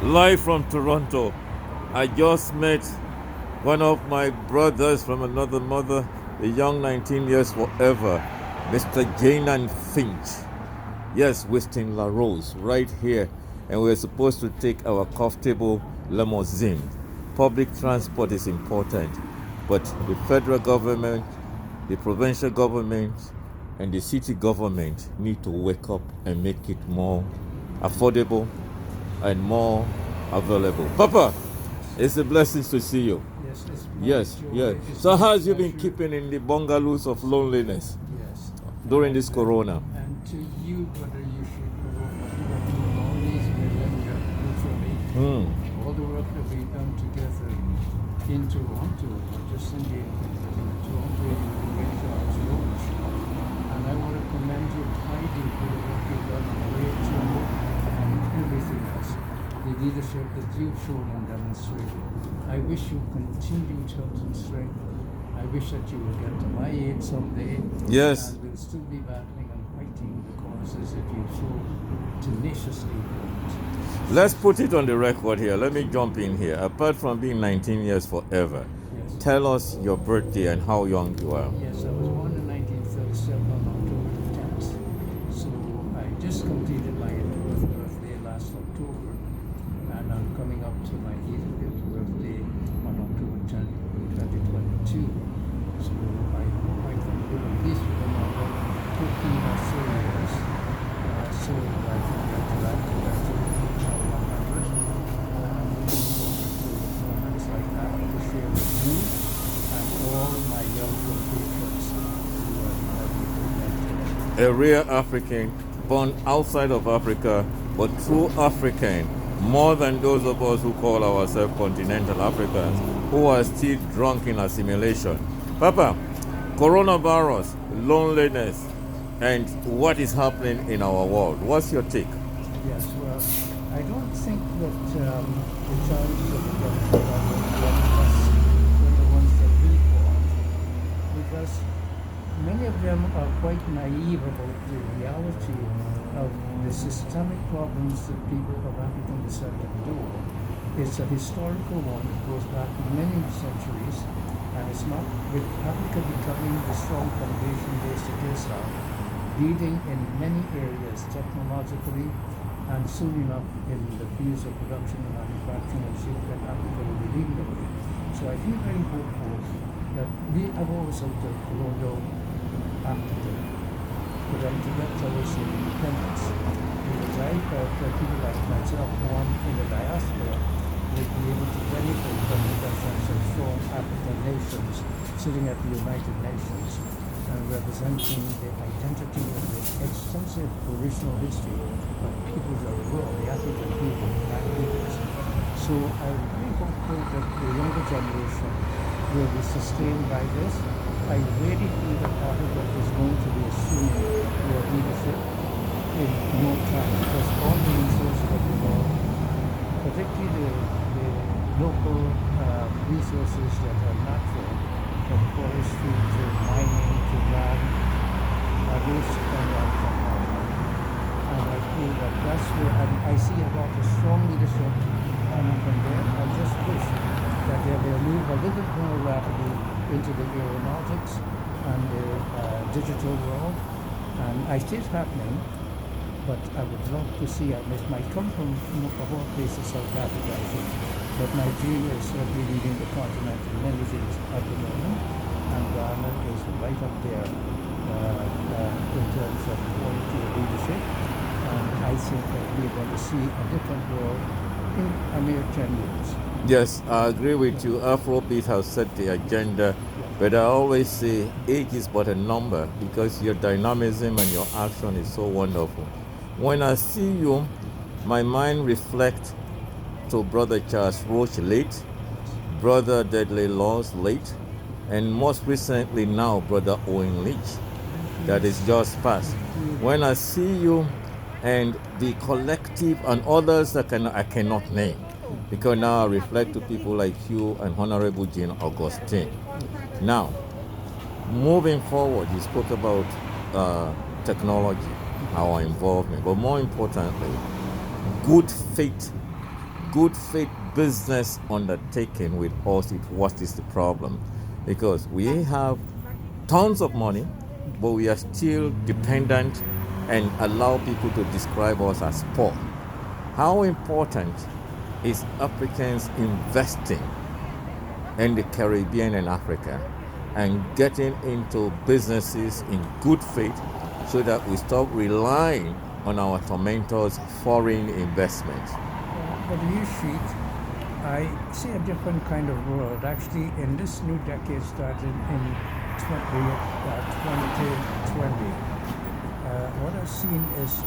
Live from Toronto. I just met one of my brothers from another mother, a young 19 years forever, Mr. Janan Finch. Yes, Winston LaRose, right here. And we're supposed to take our comfortable limousine. Public transport is important, but the federal government, the provincial government, and the city government need to wake up and make it more affordable and more available. Papa, it's a blessing to see you. Yes, it's my Yes, joy. yes. It's So my how has you been pleasure. keeping in the bungalows of loneliness Yes. during this corona? And to you, Brother Yusuf, for what you have done all these millennia, literally, all the work that we've done together in Toronto, not just in the Toronto George. And I want to commend you highly for the work you've done on the radio and everything else. The leadership that you've shown and demonstrated. I wish you continued health and strength. I wish that you would get to my age someday. Yes. And will still be battling and fighting the causes that you so tenaciously want. Let's put it on the record here. Let me jump in here. Apart from being 19 years forever, Yes. tell us your birthday and how young you are. Yes, I was born in 1937 on October the 10th. So I just completed my 80th birthday last October. And I'm coming up to my 85th birthday on October 10th, 2022. So I hope I can live at least with another 15 or so years. So I think that I'd like to reach out 100. I'm looking forward to moments like that to share with you and all my young compatriots who are connected. A real African, born outside of Africa, but true African, more than those of us who call ourselves continental Africans, who are still drunk in assimilation. Papa, coronavirus, loneliness, and what is happening in our world. What's your take? Yes, well, I don't think that the challenges of the government are going to less than the ones that we fought, because many of them are quite naive about the reality of the systemic problems that people of African descent endure. It's a historical one that goes back many centuries, and it's not with Africa becoming the strong foundation base it is now, leading in many areas technologically, and soon enough in the fields of production and manufacturing and shipping, and Africa will be leading the way. So I feel very hopeful that we have always hoped that Colombia after for them to get towards their independence. Because I felt that people like myself born in the diaspora would be able to benefit from the presence of strong African nations sitting at the United Nations and representing the identity of the extensive original history of peoples of the world, the African people, and peoples. So I'm very hopeful that the younger generation will be sustained by this. I really feel that Africa is going to be assuming your leadership in no time, because all the resources of the world, particularly the local resources that are natural, from forestry to mining to land, are those come out from Africa. And I feel that that's where I see a lot of strong leadership coming from there. I just wish that they will move a little bit more rapidly into the aeronautics and the digital world. And I see it happening, but I would love to see it. It might come from a whole place of South Africa, I think. But Nigeria is certainly leading the continent in many things at the moment, and Ghana is right up there in terms of quality of leadership. And I think that we're going to see a different world in a mere 10 years. Yes, I agree with you. Afrobeat has set the agenda, but I always say age is but a number because your dynamism and your action is so wonderful. When I see you, my mind reflects to Brother Charles Roach late, Brother Dudley Laws late, and most recently now Brother Owen Leach that is just passed. When I see you and the collective and others that I cannot name, because now I reflect to people like you and Honorable Jean Augustine. Now, moving forward, you spoke about technology, our involvement, but more importantly, good faith good faith business undertaking with us, what is the problem? Because we have tons of money, but we are still dependent and allow people to describe us as poor. How important is Africans investing in the Caribbean and Africa and getting into businesses in good faith so that we stop relying on our tormentors' foreign investments? But you see, I see a different kind of world. Actually, in this new decade started in 2020, what I've seen is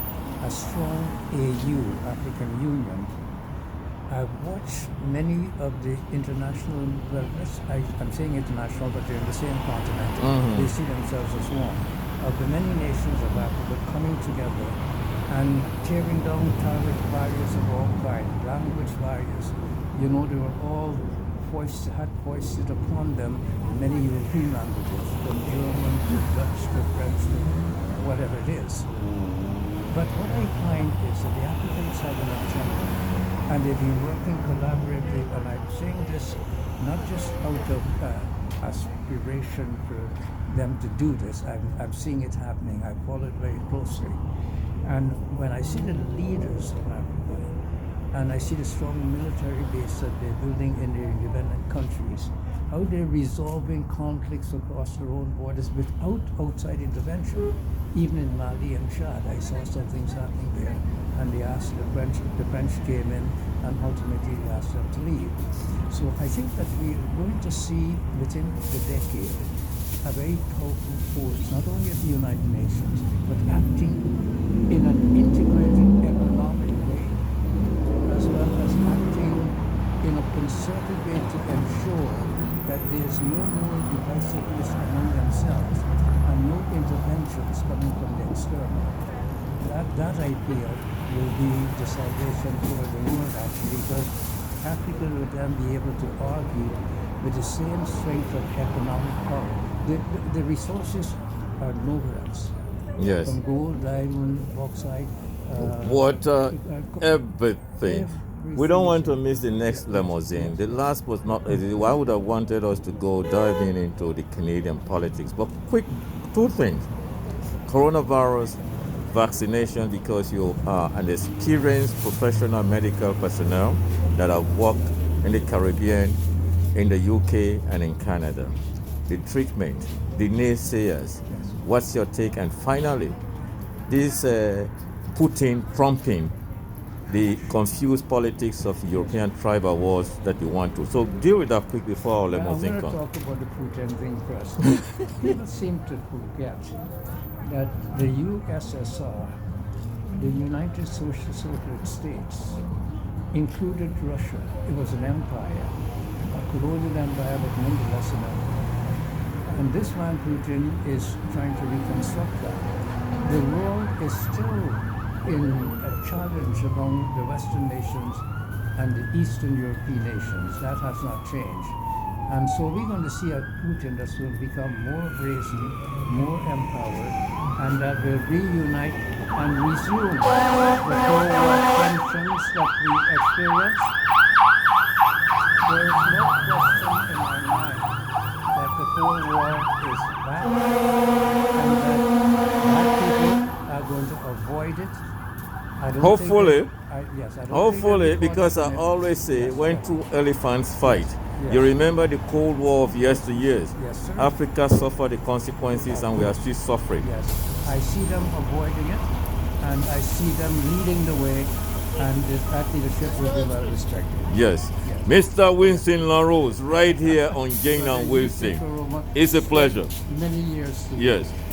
a strong AU, African Union. I've watched many of the international, I'm saying international, but they're in the same continent. They see themselves as one. Of the many nations of Africa coming together and tearing down tariff barriers of all kinds, language barriers. They were all had foisted upon them many European languages, from German to Dutch to French to whatever it is. But what I find is that the Africans have an agenda, and they've been working collaboratively, and I'm saying this not just out of aspiration for them to do this. I'm seeing it happening. I follow it very closely. And when I see the leaders of Africa, and I see the strong military base that they're building in their independent countries, how they're resolving conflicts across their own borders without outside intervention. Even in Mali and Chad, I saw some things happening there, and they asked the French came in, and ultimately they asked them to leave. So I think that we're going to see within the decade a very powerful force, not only at the United Nations, but acting in an integrated economic way, as well as acting in a concerted way to ensure that there's no more divisiveness among themselves and no interventions coming from the external. That I feel will be the salvation for the world, actually, because Africa will then be able to argue with the same strength of economic power. The resources are nowhere else. Yes. From gold, diamond, bauxite, water, everything. We don't want to miss the next limousine. The last was not easy. I would have wanted us to go diving into the Canadian politics. But quick, two things. Coronavirus vaccination, because you are an experienced professional medical personnel that have worked in the Caribbean, in the UK, and in Canada. The treatment, the naysayers. What's your take? And finally, this Putin trumping the confused politics of European tribal wars that you want to. So deal with that quick before our limousine I'm comes. going to talk about the Putin thing first. People seem to forget that the USSR, the United Soviet States, included Russia. It was an empire, a colonial empire, but nonetheless an empire. And this man, Putin, is trying to reconstruct that. The world is still in a challenge among the Western nations and the Eastern European nations. That has not changed. And so we're going to see a Putin that's going to become more brazen, more empowered, and that will reunite and resume the Cold War tensions that we experienced. There is no question in my mind that the Cold War is back, and that black people are going to avoid it. Hopefully, hopefully, because I always say when two elephants fight, you remember the Cold War of yesteryears. Yes, sir. Africa suffered the consequences and we are still suffering. Yes, I see them avoiding it, and I see them leading the way, and that leadership will be well respected. Yes. Mr. Winston LaRose, right here on Jane and Wilson. It's a pleasure. Many years. Yes.